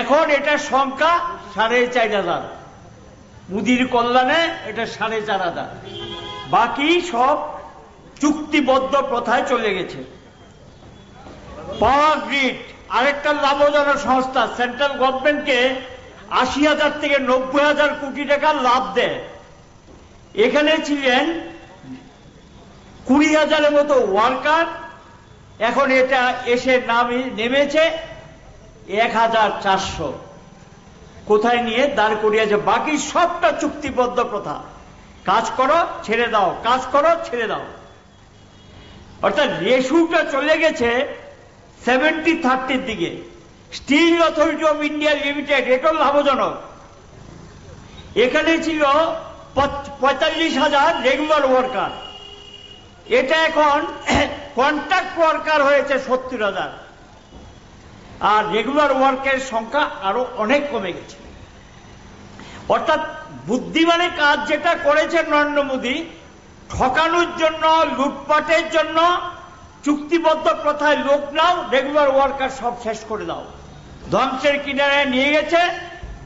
এখন এটা সংখ্যা 4,500। মুদির কল্যাণে এটা 4,500। বাকি সব চুক্তিবদ্ধ প্রথায় চলে গেছে। পাওয়ার গ্রিড আরেকটা লাভজনক সংস্থা, সেন্ট্রাল গভর্নমেন্টকে 80,000 থেকে 90,000 কোটি টাকা লাভ দেয়। এখানে ছিলেন 20,000-এর মতো ওয়ার্কার, এখন এটা এসে নেমেছে 1,400। কোথায় নিয়ে দাঁড় করিয়েছে? বাকি সবটা চুক্তিবদ্ধ প্রথা, কাজ করো ছেড়ে দাও, কাজ করো ছেড়ে দাও। অর্থাৎ রেশুটা চলে গেছে 70-30 দিকে। Steel authority of India limited, এটাও লাভজনক। এখানে ছিল 45,000 রেগুলার ওয়ার্কার, এটা এখন কন্ট্রাক্ট ওয়ার্কার হয়েছে 70,000, আর রেগুলার ওয়ার্কারের সংখ্যা আরো অনেক কমে গেছে। অর্থাৎ বুদ্ধিমানে কাজ যেটা করেছে নরেন্দ্র মোদী, ঠকানোর জন্য, লুটপাটের জন্য চুক্তিবদ্ধ প্রথায় লোক নাও, রেগুলার ওয়ার্কার সব শেষ করে দাও। ধ্বংসের কিনারায় নিয়ে গেছে।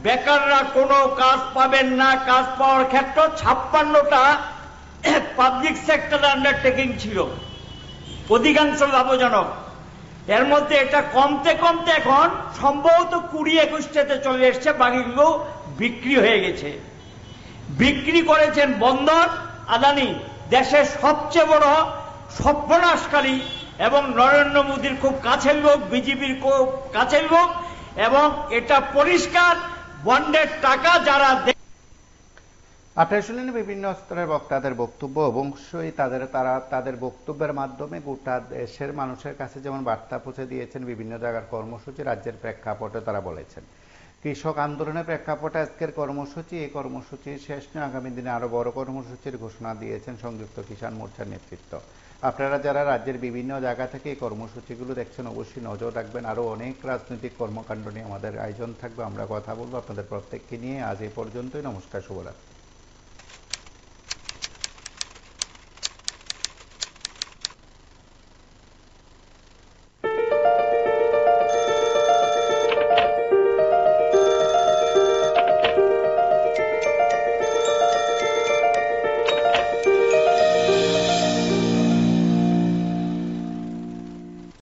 বেকাররা কোনো কাজ পাবেন না। কাজ পাওয়ার ক্ষেত্রে 56টা পাবলিক সেক্টর আন্ডারটেকিং ছিল, অধিকাংশ লাভজনক। এর মধ্যে এটা কমতে কমতে এখন সম্ভবত 20-21টাতে চলে এসছে, বাকিগুলো বিক্রি হয়ে গেছে। বিক্রি করেছেন বন্দর আদানি, দেশের সবচেয়ে বড় সর্বনাশকারী এবং নরেন্দ্র মোদীর খুব কাছের লোক, বিজেপির খুব কাছের লোক, এবং এটা পরিষ্কার বন্ডের টাকা যারা। আপনারা শুনলেন বিভিন্ন স্তরের বক্তাদের বক্তব্য। অবশ্যই তারা তাদের বক্তব্যের মাধ্যমে গোটা দেশের মানুষের কাছে যেমন বার্তা পৌঁছে দিয়েছেন, বিভিন্ন জায়গার কর্মসূচি, রাজ্যের প্রেক্ষাপটে তারা বলেছেন। কৃষক আন্দোলনের প্রেক্ষাপটে আজকের কর্মসূচি, এই কর্মসূচির শেষ নয়, আগামী দিনে আরো বড় কর্মসূচির ঘোষণা দিয়েছেন সংযুক্ত কিষাণ মোর্চার নেতৃত্ব। আপনারা যারা রাজ্যের বিভিন্ন জায়গা থেকে এই কর্মসূচিগুলো দেখছেন, অবশ্যই নজর রাখবেন। আরো অনেক রাজনৈতিক কর্মকাণ্ড নিয়ে আমাদের আয়োজন থাকবে, আমরা কথা বলবো আপনাদের প্রত্যেককে নিয়ে। আজ এই পর্যন্তই। নমস্কার, শুভরাত্রি।